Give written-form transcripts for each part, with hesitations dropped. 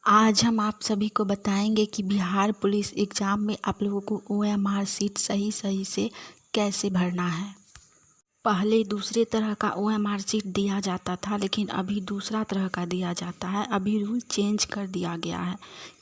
आज हम आप सभी को बताएंगे कि बिहार पुलिस एग्ज़ाम में आप लोगों को ओएमआर शीट सही से कैसे भरना है। पहले दूसरे तरह का ओएमआर शीट दिया जाता था, लेकिन अभी दूसरा तरह का दिया जाता है। अभी रूल चेंज कर दिया गया है।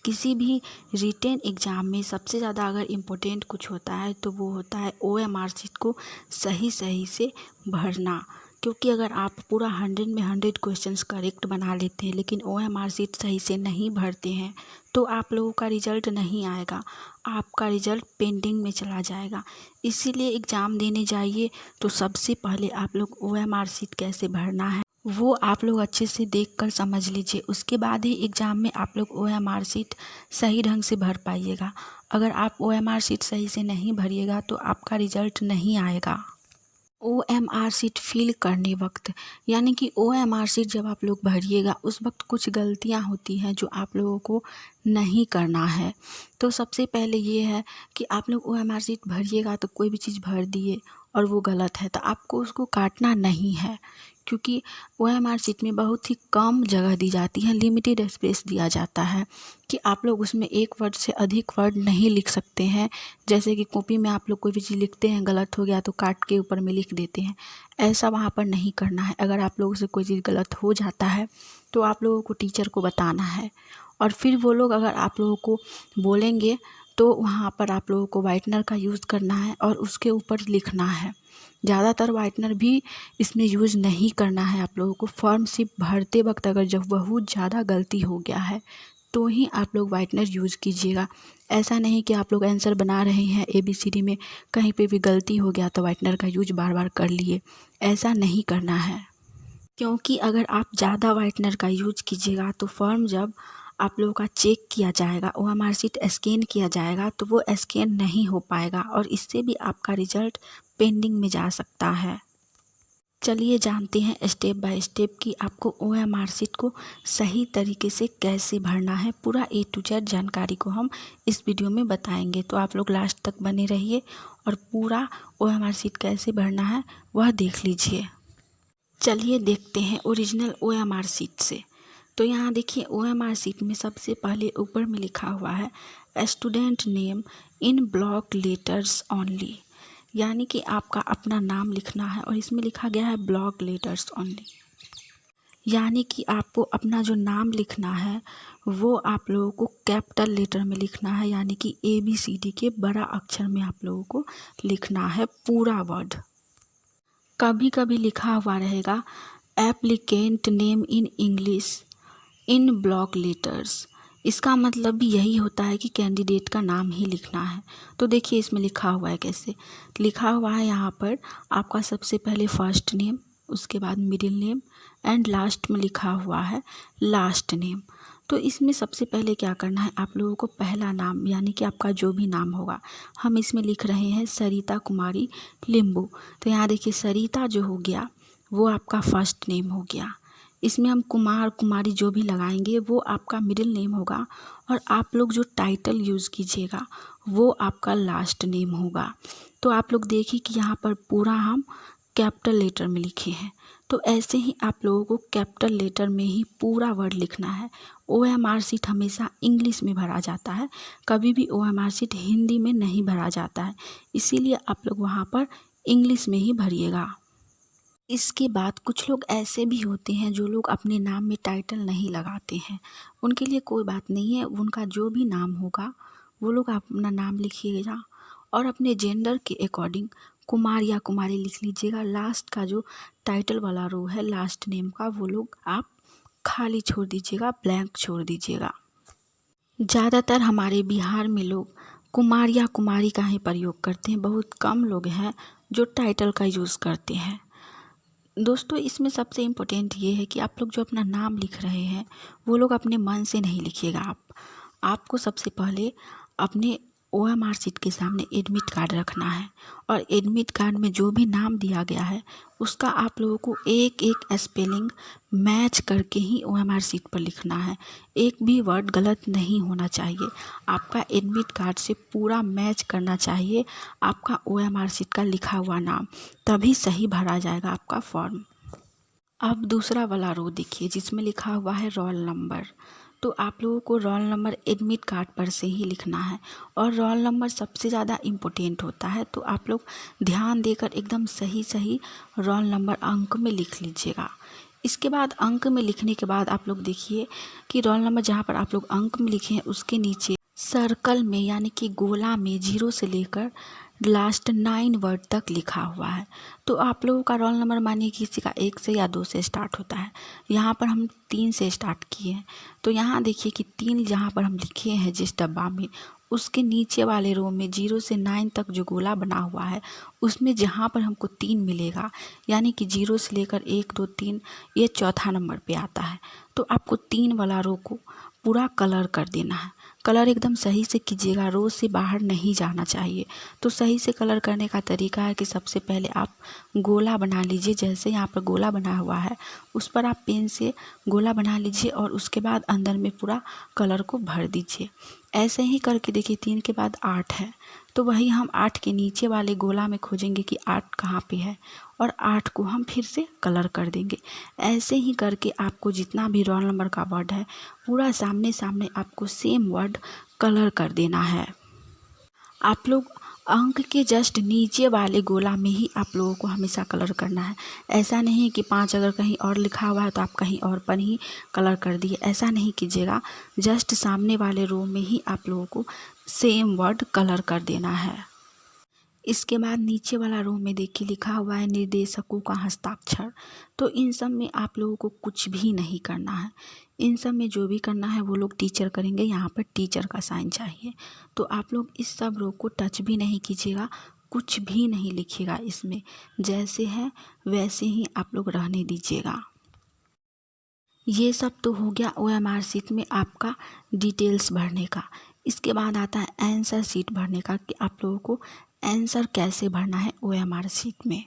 किसी भी रिटेन एग्ज़ाम में सबसे ज़्यादा अगर इम्पोर्टेंट कुछ होता है तो वो होता है ओएमआर शीट को सही से भरना। क्योंकि अगर आप पूरा 100 में 100 क्वेश्चंस करेक्ट बना लेते हैं लेकिन ओएमआर शीट सही से नहीं भरते हैं तो आप लोगों का रिज़ल्ट नहीं आएगा, आपका रिज़ल्ट पेंडिंग में चला जाएगा। इसीलिए एग्ज़ाम देने जाइए तो सबसे पहले आप लोग ओएमआर शीट कैसे भरना है वो आप लोग अच्छे से देखकर समझ लीजिए। उसके बाद ही एग्ज़ाम में आप लोग ओएमआर शीट सही ढंग से भर पाइएगा। अगर आप ओएमआर शीट सही से नहीं भरिएगा तो आपका रिज़ल्ट नहीं आएगा। ओएमआर शीट फिल करने वक्त यानी कि ओएमआर शीट जब आप लोग भरिएगा उस वक्त कुछ गलतियां होती हैं जो आप लोगों को नहीं करना है। तो सबसे पहले ये है कि आप लोग ओएमआर शीट भरिएगा तो कोई भी चीज़ भर दिए और वो गलत है तो आपको उसको काटना नहीं है, क्योंकि ओएमआर शीट में बहुत ही कम जगह दी जाती है, लिमिटेड स्पेस दिया जाता है कि आप लोग उसमें एक वर्ड से अधिक वर्ड नहीं लिख सकते हैं। जैसे कि कॉपी में आप लोग कोई भी चीज़ लिखते हैं, गलत हो गया तो काट के ऊपर में लिख देते हैं, ऐसा वहाँ पर नहीं करना है। अगर आप लोगों से कोई चीज़ गलत हो जाता है तो आप लोगों को टीचर को बताना है और फिर वो लोग अगर आप लोगों को बोलेंगे तो वहाँ पर आप लोगों को वाइटनर का यूज़ करना है और उसके ऊपर लिखना है। ज़्यादातर वाइटनर भी इसमें यूज़ नहीं करना है आप लोगों को। फॉर्म सिर्फ भरते वक्त अगर जब बहुत ज़्यादा गलती हो गया है तो ही आप लोग वाइटनर यूज़ कीजिएगा। ऐसा नहीं कि आप लोग आंसर बना रहे हैं ABCD में कहीं पे भी गलती हो गया तो वाइटनर का यूज बार बार कर लिए, ऐसा नहीं करना है। क्योंकि अगर आप ज़्यादा वाइटनर का यूज कीजिएगा तो फॉर्म जब आप लोगों का चेक किया जाएगा, ओएमआर शीट स्कैन किया जाएगा तो वो स्कैन नहीं हो पाएगा और इससे भी आपका रिजल्ट पेंडिंग में जा सकता है। चलिए जानते हैं स्टेप बाय स्टेप कि आपको ओएमआर शीट को सही तरीके से कैसे भरना है। पूरा A to Z जानकारी को हम इस वीडियो में बताएंगे, तो आप लोग लास्ट तक बने रहिए और पूरा ओएमआर शीट कैसे भरना है वह देख लीजिए। चलिए देखते हैं ओरिजिनल ओएमआर शीट से। तो यहाँ देखिए ओएमआर शीट में सबसे पहले ऊपर में लिखा हुआ है student name in block letters only, यानी कि आपका अपना नाम लिखना है और इसमें लिखा गया है ब्लॉक लेटर्स ओनली, यानी कि आपको अपना जो नाम लिखना है वो आप लोगों को कैपिटल लेटर में लिखना है, यानी कि ABCD के बड़ा अक्षर में आप लोगों को लिखना है पूरा वर्ड। कभी कभी लिखा हुआ रहेगा applicant name in English in block letters, इसका मतलब भी यही होता है कि कैंडिडेट का नाम ही लिखना है। तो देखिए इसमें लिखा हुआ है कैसे लिखा हुआ है। यहाँ पर आपका सबसे पहले फर्स्ट नेम, उसके बाद मिडिल नेम एंड लास्ट में लिखा हुआ है लास्ट नेम। तो इसमें सबसे पहले क्या करना है, आप लोगों को पहला नाम यानी कि आपका जो भी नाम होगा, हम इसमें लिख रहे हैं सरिता कुमारी लिंबू। तो यहाँ देखिए सरिता जो हो गया वो आपका फर्स्ट नेम हो गया। इसमें हम कुमार कुमारी जो भी लगाएंगे वो आपका मिडिल नेम होगा और आप लोग जो टाइटल यूज़ कीजिएगा वो आपका लास्ट नेम होगा। तो आप लोग देखिए कि यहाँ पर पूरा हम कैपिटल लेटर में लिखे हैं, तो ऐसे ही आप लोगों को कैपिटल लेटर में ही पूरा वर्ड लिखना है। ओएमआर शीट हमेशा इंग्लिश में भरा जाता है, कभी भी ओएमआर शीट हिंदी में नहीं भरा जाता है, इसीलिए आप लोग वहाँ पर इंग्लिश में ही भरिएगा। इसके बाद कुछ लोग ऐसे भी होते हैं जो लोग अपने नाम में टाइटल नहीं लगाते हैं, उनके लिए कोई बात नहीं है, उनका जो भी नाम होगा वो लोग अपना नाम लिखिएगा और अपने जेंडर के अकॉर्डिंग कुमार या कुमारी लिख लीजिएगा। लास्ट का जो टाइटल वाला रो है लास्ट नेम का वो लोग आप खाली छोड़ दीजिएगा, ब्लैंक छोड़ दीजिएगा। ज़्यादातर हमारे बिहार में लोग कुमार या कुमारी का ही प्रयोग करते हैं, बहुत कम लोग हैं जो टाइटल का यूज़ करते हैं। दोस्तों इसमें सबसे इम्पोर्टेंट ये है कि आप लोग जो अपना नाम लिख रहे हैं वो लोग अपने मन से नहीं लिखिएगा। आपको सबसे पहले अपने ओएमआर शीट के सामने एडमिट कार्ड रखना है और एडमिट कार्ड में जो भी नाम दिया गया है उसका आप लोगों को एक एक स्पेलिंग मैच करके ही ओएमआर शीट पर लिखना है। एक भी वर्ड गलत नहीं होना चाहिए, आपका एडमिट कार्ड से पूरा मैच करना चाहिए आपका ओएमआर शीट का लिखा हुआ नाम, तभी सही भरा जाएगा आपका फॉर्म। अब दूसरा वाला रो देखिए जिसमें लिखा हुआ है रोल नंबर। तो आप लोगों को रोल नंबर एडमिट कार्ड पर से ही लिखना है और रोल नंबर सबसे ज़्यादा इम्पोर्टेंट होता है। तो आप लोग ध्यान देकर एकदम सही सही रोल नंबर अंक में लिख लीजिएगा। इसके बाद अंक में लिखने के बाद आप लोग देखिए कि रोल नंबर जहाँ पर आप लोग अंक में लिखे हैं उसके नीचे सर्कल में यानी कि गोला में 0 से लेकर लास्ट 9 वर्ड तक लिखा हुआ है। तो आप लोगों का रोल नंबर मानिए किसी का 1 से या 2 से स्टार्ट होता है, यहाँ पर हम 3 से स्टार्ट किए हैं। तो यहाँ देखिए कि 3 जहाँ पर हम लिखे हैं जिस डब्बा में, उसके नीचे वाले रो में 0 से 9 तक जो गोला बना हुआ है उसमें जहाँ पर हमको 3 मिलेगा, यानी कि 0 से लेकर 1 2 3 ये चौथा नंबर पे आता है। तो आपको 3 वाला रो को पूरा कलर कर देना है। कलर एकदम सही से कीजिएगा, रो से बाहर नहीं जाना चाहिए। तो सही से कलर करने का तरीका है कि सबसे पहले आप गोला बना लीजिए। जैसे यहाँ पर गोला बना हुआ है उस पर आप पेन से गोला बना लीजिए और उसके बाद अंदर में पूरा कलर को भर दीजिए। ऐसे ही करके देखिए 3 के बाद 8 है, तो वही हम 8 के नीचे वाले गोला में खोजेंगे कि 8 कहाँ पे है और 8 को हम फिर से कलर कर देंगे। ऐसे ही करके आपको जितना भी रोल नंबर का वर्ड है पूरा सामने सामने आपको सेम वर्ड कलर कर देना है। आप लोग अंक के जस्ट नीचे वाले गोला में ही आप लोगों को हमेशा कलर करना है। ऐसा नहीं कि 5 अगर कहीं और लिखा हुआ है तो आप कहीं और पर ही कलर कर दिए, ऐसा नहीं कीजिएगा। जस्ट सामने वाले रो में ही आप लोगों को सेम वर्ड कलर कर देना है। इसके बाद नीचे वाला रो में देखिए लिखा हुआ है निर्देशकों का हस्ताक्षर। तो इन सब में आप लोगों को कुछ भी नहीं करना है। इन सब में जो भी करना है वो लोग टीचर करेंगे। यहाँ पर टीचर का साइन चाहिए। तो आप लोग इस सब रो को टच भी नहीं कीजिएगा, कुछ भी नहीं लिखिएगा इसमें। जैसे है वैसे ही आप लोग रहने दीजिएगा। ये सब तो हो गया OMR शीट में आपका डिटेल्स भरने का। इसके बाद आता है आंसर शीट भरने का कि आप लोगों को आंसर कैसे भरना है OMR शीट में।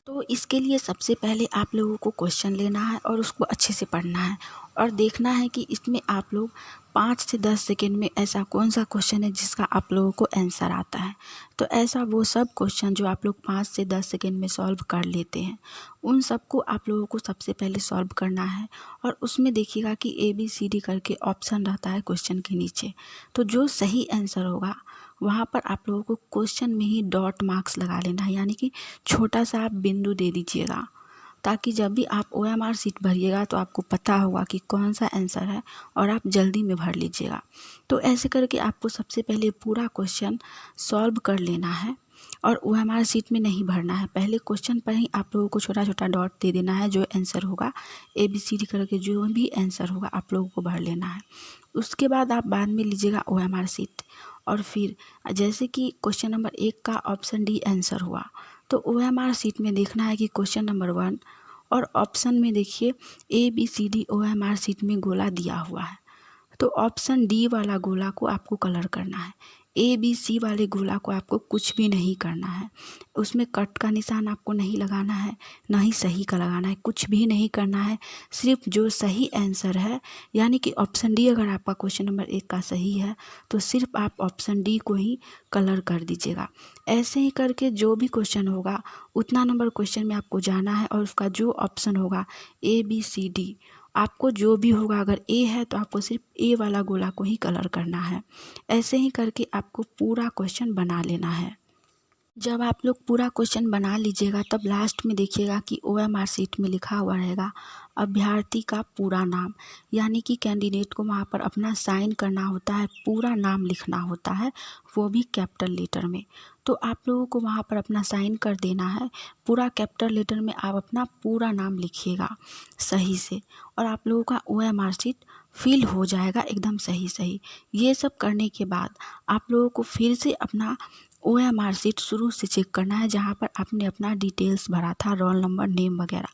तो इसके लिए सबसे पहले आप लोगों को क्वेश्चन लेना है और उसको अच्छे से पढ़ना है और देखना है कि इसमें आप लोग 5 से 10 सेकेंड में ऐसा कौन सा क्वेश्चन है जिसका आप लोगों को आंसर आता है। तो ऐसा वो सब क्वेश्चन जो आप लोग 5 से 10 सेकेंड में सॉल्व कर लेते हैं उन सबको आप लोगों को सबसे पहले सॉल्व करना है। और उसमें देखिएगा कि ABCD करके ऑप्शन रहता है क्वेश्चन के नीचे। तो जो सही आंसर होगा वहाँ पर आप लोगों को क्वेश्चन में ही डॉट मार्क्स लगा लेना है, यानी कि छोटा सा आप बिंदु दे दीजिएगा, ताकि जब भी आप OMR शीट भरिएगा तो आपको पता होगा कि कौन सा आंसर है और आप जल्दी में भर लीजिएगा। तो ऐसे करके आपको सबसे पहले पूरा क्वेश्चन सॉल्व कर लेना है और OMR शीट में नहीं भरना है। पहले क्वेश्चन पर ही आप लोगों को छोटा छोटा डॉट दे देना है। जो आंसर होगा ABCD करके जो भी आंसर होगा आप लोगों को भर लेना है। उसके बाद आप बाद में लीजिएगा OMR शीट और फिर जैसे कि क्वेश्चन नंबर 1 का ऑप्शन डी आंसर हुआ तो OMR शीट में देखना है कि क्वेश्चन नंबर 1 और ऑप्शन में देखिए ABCD OMR शीट में गोला दिया हुआ है। तो ऑप्शन डी वाला गोला को आपको कलर करना है। ABC वाले गोला को आपको कुछ भी नहीं करना है। उसमें कट का निशान आपको नहीं लगाना है, ना ही सही का लगाना है, कुछ भी नहीं करना है। सिर्फ जो सही आंसर है, यानी कि ऑप्शन डी अगर आपका क्वेश्चन नंबर 1 का सही है तो सिर्फ आप ऑप्शन डी को ही कलर कर दीजिएगा। ऐसे ही करके जो भी क्वेश्चन होगा उतना नंबर क्वेश्चन में आपको जाना है और उसका जो ऑप्शन होगा ABCD, आपको जो भी होगा, अगर A है तो आपको सिर्फ A वाला गोला को ही कलर करना है। ऐसे ही करके आपको पूरा क्वेश्चन बना लेना है। जब आप लोग पूरा क्वेश्चन बना लीजिएगा तब लास्ट में देखिएगा कि OMR शीट में लिखा हुआ रहेगा अभ्यर्थी का पूरा नाम, यानी कि कैंडिडेट को वहाँ पर अपना साइन करना होता है, पूरा नाम लिखना होता है, वो भी कैपिटल लेटर में। तो आप लोगों को वहाँ पर अपना साइन कर देना है। पूरा कैपिटल लेटर में आप अपना पूरा नाम लिखिएगा सही से और आप लोगों का OMR शीट फिल हो जाएगा एकदम सही सही। ये सब करने के बाद आप लोगों को फिर से अपना OMR शीट शुरू से चेक करना है, जहाँ पर आपने अपना डिटेल्स भरा था, रोल नंबर, नेम वगैरह।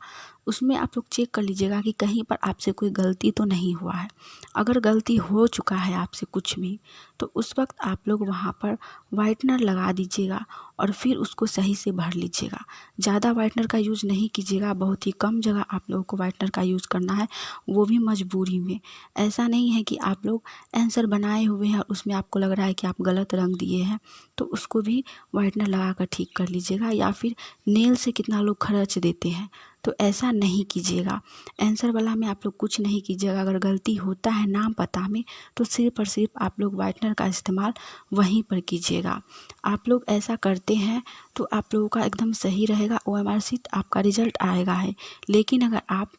उसमें आप लोग चेक कर लीजिएगा कि कहीं पर आपसे कोई गलती तो नहीं हुआ है। अगर गलती हो चुका है आपसे कुछ भी तो उस वक्त आप लोग वहाँ पर वाइटनर लगा दीजिएगा और फिर उसको सही से भर लीजिएगा। ज़्यादा वाइटनर का यूज़ नहीं कीजिएगा, बहुत ही कम जगह आप लोगों को वाइटनर का यूज़ करना है, वो भी मजबूरी में। ऐसा नहीं है कि आप लोग आंसर बनाए हुए हैं और उसमें आपको लग रहा है कि आप गलत रंग दिए हैं तो उसको भी वाइटनर लगा कर ठीक कर लीजिएगा। या फिर नेल से कितना लोग खर्च देते हैं तो ऐसा नहीं कीजिएगा। आंसर वाला में आप लोग कुछ नहीं कीजिएगा। अगर गलती होता है नाम पता में तो सिर्फ और सिर्फ आप लोग व्हाइटनर का इस्तेमाल वहीं पर कीजिएगा। आप लोग ऐसा करते हैं तो आप लोगों का एकदम सही रहेगा, OMR शीट आपका रिजल्ट आएगा है। लेकिन अगर आप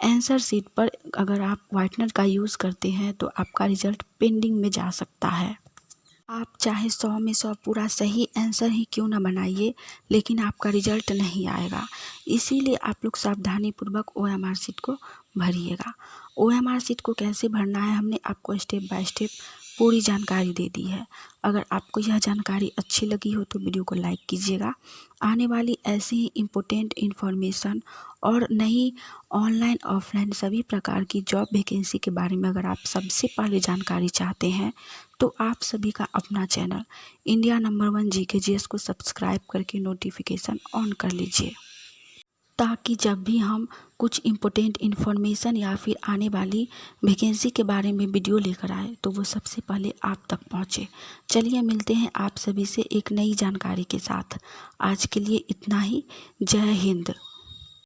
आंसर शीट पर अगर आप व्हाइटनर का यूज़ करते हैं तो आपका रिजल्ट पेंडिंग में जा सकता है। आप चाहे 100 में 100 पूरा सही आंसर ही क्यों ना बनाइए, लेकिन आपका रिजल्ट नहीं आएगा। इसीलिए आप लोग सावधानीपूर्वक OMR शीट को भरिएगा। OMR शीट को कैसे भरना है हमने आपको स्टेप बाय स्टेप पूरी जानकारी दे दी है। अगर आपको यह जानकारी अच्छी लगी हो तो वीडियो को लाइक कीजिएगा। आने वाली ऐसी ही इम्पोर्टेंट इन्फॉर्मेशन और नई ऑनलाइन ऑफलाइन सभी प्रकार की जॉब वैकेंसी के बारे में अगर आप सबसे पहले जानकारी चाहते हैं तो आप सभी का अपना चैनल इंडिया नंबर 1 GKGS को सब्सक्राइब करके नोटिफिकेशन ऑन कर लीजिए, ताकि जब भी हम कुछ इम्पोर्टेंट इन्फॉर्मेशन या फिर आने वाली वैकेंसी के बारे में वीडियो लेकर आए तो वो सबसे पहले आप तक पहुँचे। चलिए मिलते हैं आप सभी से एक नई जानकारी के साथ। आज के लिए इतना ही। जय हिंद।